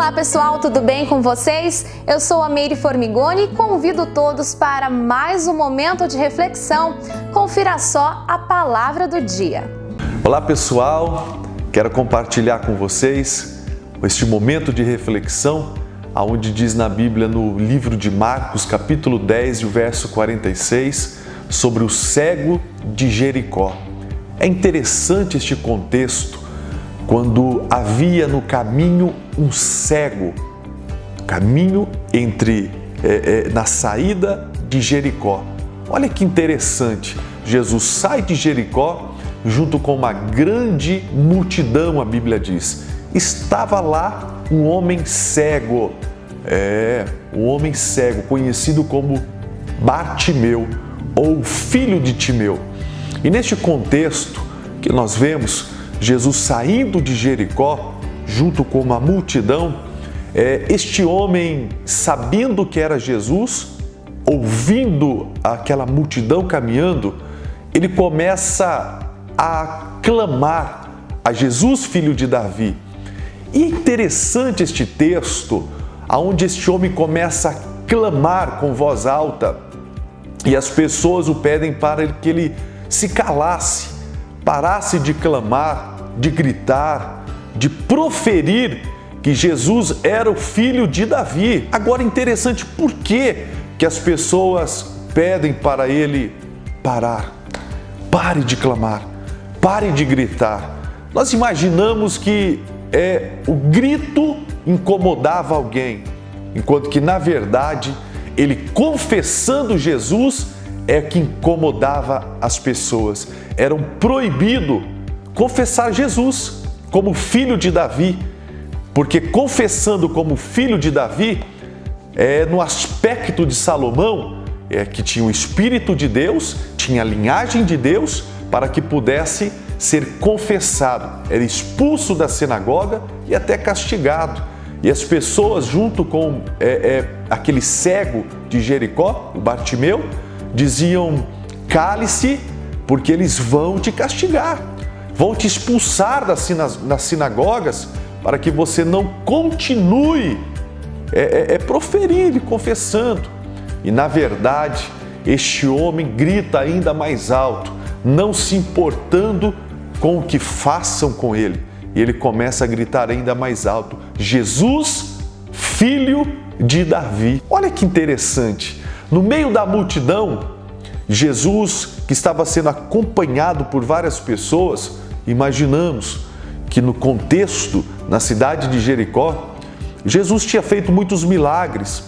Olá pessoal, tudo bem com vocês? Eu sou a Meire Formigoni e convido todos para mais um momento de reflexão. Confira só a palavra do dia. Olá pessoal, quero compartilhar com vocês este momento de reflexão, onde diz na Bíblia, no livro de Marcos, capítulo 10, o verso 46, sobre o cego de Jericó. É interessante este contexto, quando havia no caminho um cego, caminho na saída de Jericó. Olha que interessante, Jesus sai de Jericó junto com uma grande multidão, a Bíblia diz. Estava lá um homem cego, um homem cego, conhecido como Bartimeu, ou filho de Timeu. E neste contexto que nós vemos Jesus saindo de Jericó, junto com uma multidão, este homem, sabendo que era Jesus, ouvindo aquela multidão caminhando, ele começa a clamar a Jesus, filho de Davi. E é interessante este texto, onde este homem começa a clamar com voz alta, e as pessoas o pedem para que ele se calasse, parasse de clamar, de gritar, de proferir que Jesus era o filho de Davi. Agora, interessante, por que as pessoas pedem para ele parar? Pare de clamar, pare de gritar. Nós imaginamos que o grito incomodava alguém, enquanto que, na verdade, ele confessando Jesus é que incomodava as pessoas. Era proibido confessar Jesus como filho de Davi, porque confessando como filho de Davi, no aspecto de Salomão, que tinha o Espírito de Deus, tinha a linhagem de Deus, para que pudesse ser confessado. Era expulso da sinagoga e até castigado. E as pessoas, junto com aquele cego de Jericó, o Bartimeu, diziam: cale-se, porque eles vão te castigar, vão te expulsar das sinagogas, para que você não continue proferindo e confessando. E na verdade, este homem grita ainda mais alto, não se importando com o que façam com ele. E ele começa a gritar ainda mais alto: Jesus, filho de Davi. Olha que interessante, no meio da multidão, Jesus, que estava sendo acompanhado por várias pessoas, imaginamos que no contexto, na cidade de Jericó, Jesus tinha feito muitos milagres,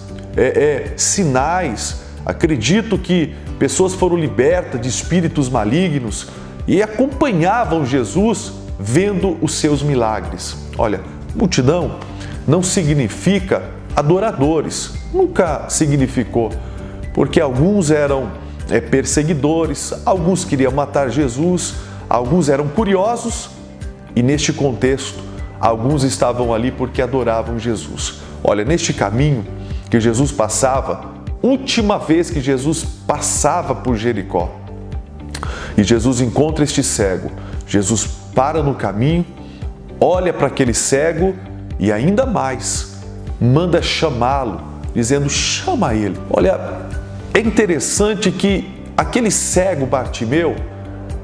sinais. Acredito que pessoas foram libertas de espíritos malignos e acompanhavam Jesus vendo os seus milagres. Olha, multidão não significa adoradores, nunca significou, porque alguns eram perseguidores, alguns queriam matar Jesus, alguns eram curiosos e, neste contexto, alguns estavam ali porque adoravam Jesus. Olha, neste caminho que Jesus passava, última vez que Jesus passava por Jericó, e Jesus encontra este cego, Jesus para no caminho, olha para aquele cego e ainda mais, manda chamá-lo, dizendo: chama ele. Olha, é interessante que aquele cego Bartimeu,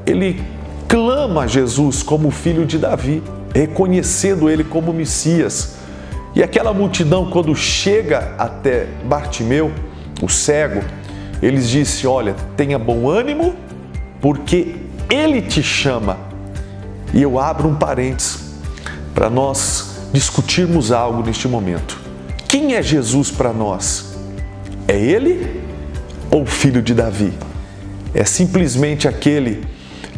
ele clama a Jesus como filho de Davi, reconhecendo ele como Messias. E aquela multidão, quando chega até Bartimeu, o cego, eles dizem: olha, tenha bom ânimo, porque ele te chama. E eu abro um parênteses para nós discutirmos algo neste momento. Quem é Jesus para nós? É ele ou o filho de Davi? É simplesmente aquele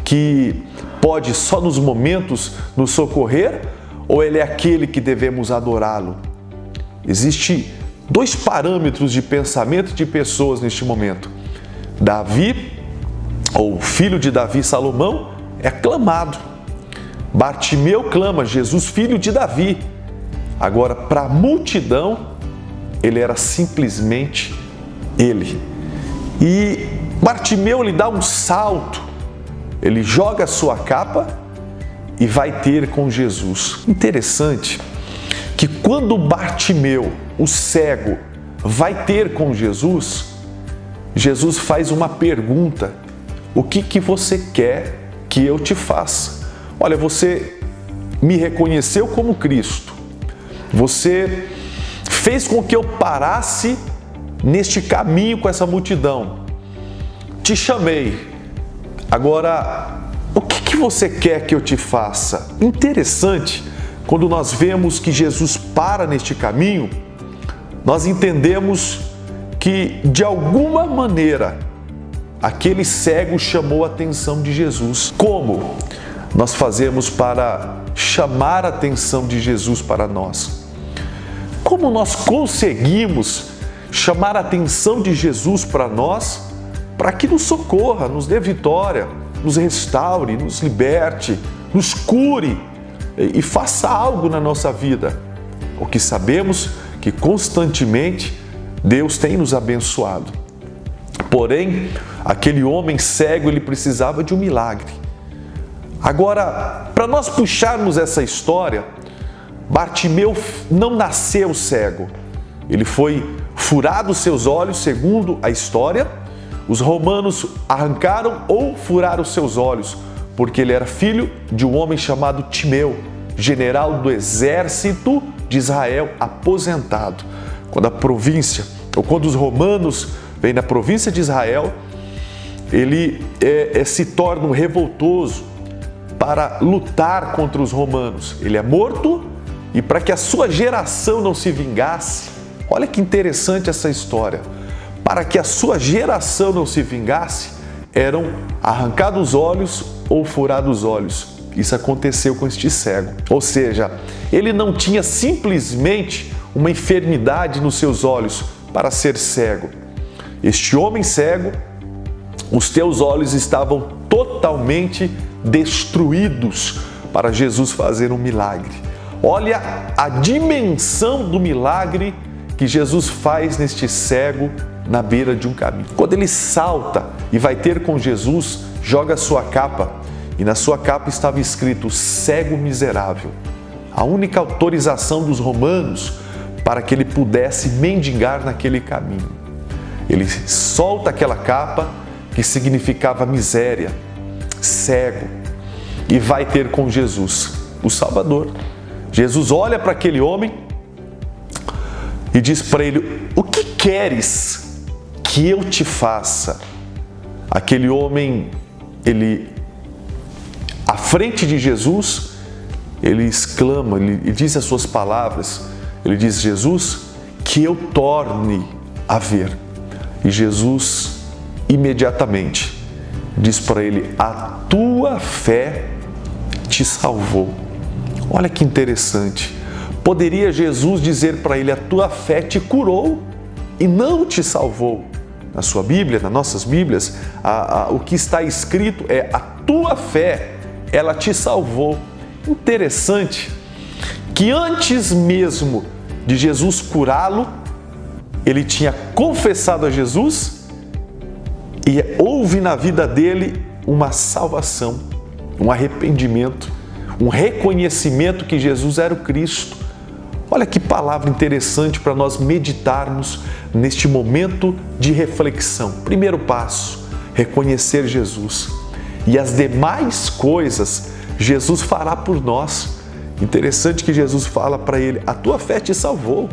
que pode só nos momentos nos socorrer, ou ele é aquele que devemos adorá-lo? Existem dois parâmetros de pensamento de pessoas neste momento. Davi, ou filho de Davi, Salomão, é aclamado. Bartimeu clama: Jesus, filho de Davi. Agora, para a multidão, ele era simplesmente ele. E Bartimeu lhe dá um salto, ele joga a sua capa e vai ter com Jesus. Interessante que quando Bartimeu, o cego, vai ter com Jesus, Jesus faz uma pergunta: o que você quer que eu te faça? Olha, você me reconheceu como Cristo, você fez com que eu parasse neste caminho com essa multidão, te chamei, agora o que você quer que eu te faça? Interessante, quando nós vemos que Jesus para neste caminho, nós entendemos que de alguma maneira aquele cego chamou a atenção de Jesus. Como nós fazemos para chamar a atenção de Jesus para nós? Como nós conseguimos chamar a atenção de Jesus para nós, para que nos socorra, nos dê vitória, nos restaure, nos liberte, nos cure e faça algo na nossa vida? O que sabemos que constantemente Deus tem nos abençoado. Porém, aquele homem cego, ele precisava de um milagre. Agora, para nós puxarmos essa história, Bartimeu não nasceu cego. Ele foi furado seus olhos, segundo a história. Os romanos arrancaram ou furaram seus olhos, porque ele era filho de um homem chamado Timeu, general do exército de Israel, aposentado. Quando os romanos vêm na província de Israel, ele se torna um revoltoso para lutar contra os romanos. Ele é morto, e para que a sua geração não se vingasse, olha que interessante essa história, para que a sua geração não se vingasse, eram arrancados os olhos ou furados os olhos. Isso aconteceu com este cego. Ou seja, ele não tinha simplesmente uma enfermidade nos seus olhos para ser cego. Este homem cego, os teus olhos estavam totalmente destruídos para Jesus fazer um milagre. Olha a dimensão do milagre que Jesus faz neste cego na beira de um caminho. Quando ele salta e vai ter com Jesus, joga a sua capa, e na sua capa estava escrito cego miserável. A única autorização dos romanos para que ele pudesse mendigar naquele caminho. Ele solta aquela capa que significava miséria, cego, e vai ter com Jesus, o Salvador. Jesus olha para aquele homem e diz para ele: o que queres que eu te faça? Aquele homem, à frente de Jesus, ele exclama, ele diz as suas palavras, ele diz: Jesus, que eu torne a ver. E Jesus imediatamente diz para ele: a tua fé te salvou. Olha que interessante. Poderia Jesus dizer para ele: a tua fé te curou e não te salvou. Na sua Bíblia, nas nossas Bíblias, o que está escrito é: a tua fé, ela te salvou. Interessante que antes mesmo de Jesus curá-lo, ele tinha confessado a Jesus e houve na vida dele uma salvação, um arrependimento, um reconhecimento que Jesus era o Cristo. Olha que palavra interessante para nós meditarmos neste momento de reflexão. Primeiro passo, reconhecer Jesus. E as demais coisas Jesus fará por nós. Interessante que Jesus fala para ele: a tua fé te salvou.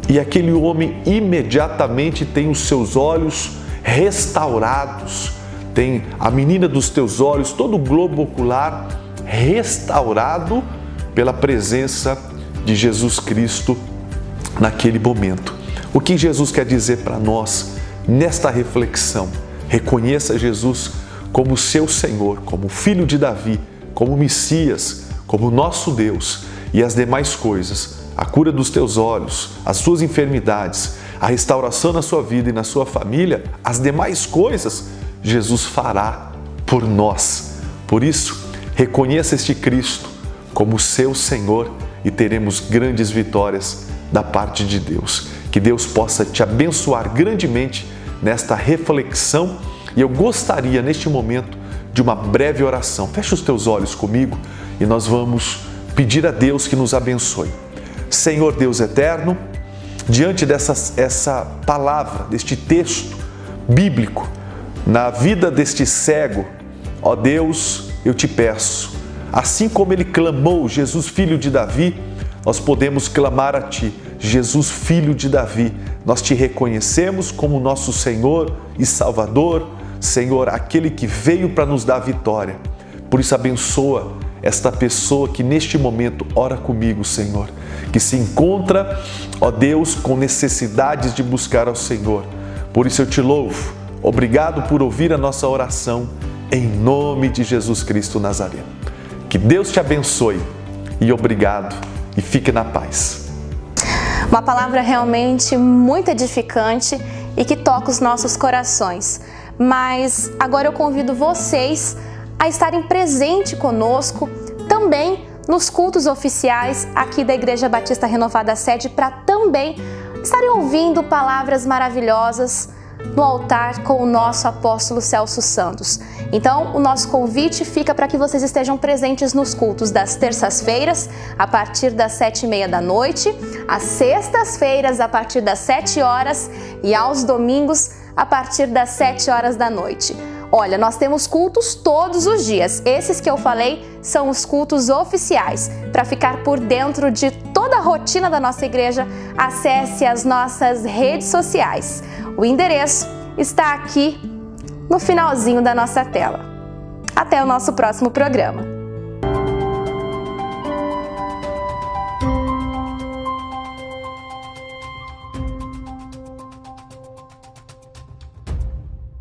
E aquele homem imediatamente tem os seus olhos restaurados. Tem a menina dos teus olhos, todo o globo ocular restaurado pela presença de Jesus Cristo naquele momento. O que Jesus quer dizer para nós nesta reflexão? Reconheça Jesus como seu Senhor, como Filho de Davi, como Messias, como nosso Deus, e as demais coisas, a cura dos teus olhos, as suas enfermidades, a restauração na sua vida e na sua família, as demais coisas Jesus fará por nós. Por isso, reconheça este Cristo como seu Senhor e teremos grandes vitórias da parte de Deus. Que Deus possa te abençoar grandemente nesta reflexão, e eu gostaria neste momento de uma breve oração. Feche os teus olhos comigo e nós vamos pedir a Deus que nos abençoe. Senhor Deus eterno, diante essa palavra, deste texto bíblico, na vida deste cego, ó Deus, eu te peço, assim como ele clamou, Jesus, filho de Davi, nós podemos clamar a ti, Jesus, filho de Davi. Nós te reconhecemos como nosso Senhor e Salvador, Senhor, aquele que veio para nos dar vitória. Por isso, abençoa esta pessoa que neste momento ora comigo, Senhor, que se encontra, ó Deus, com necessidades de buscar ao Senhor. Por isso eu te louvo. Obrigado por ouvir a nossa oração, em nome de Jesus Cristo Nazareno. Que Deus te abençoe e obrigado e fique na paz. Uma palavra realmente muito edificante e que toca os nossos corações. Mas agora eu convido vocês a estarem presentes conosco também nos cultos oficiais aqui da Igreja Batista Renovada Sede, para também estarem ouvindo palavras maravilhosas no altar com o nosso apóstolo Celso Santos. Então, o nosso convite fica para que vocês estejam presentes nos cultos das terças-feiras, a partir das 7h30 da noite, às sextas-feiras, a partir das 7 horas e aos domingos, a partir das 7 horas da noite. Olha, nós temos cultos todos os dias. Esses que eu falei são os cultos oficiais. Para ficar por dentro de toda a rotina da nossa igreja, acesse as nossas redes sociais. O endereço está aqui no finalzinho da nossa tela. Até o nosso próximo programa.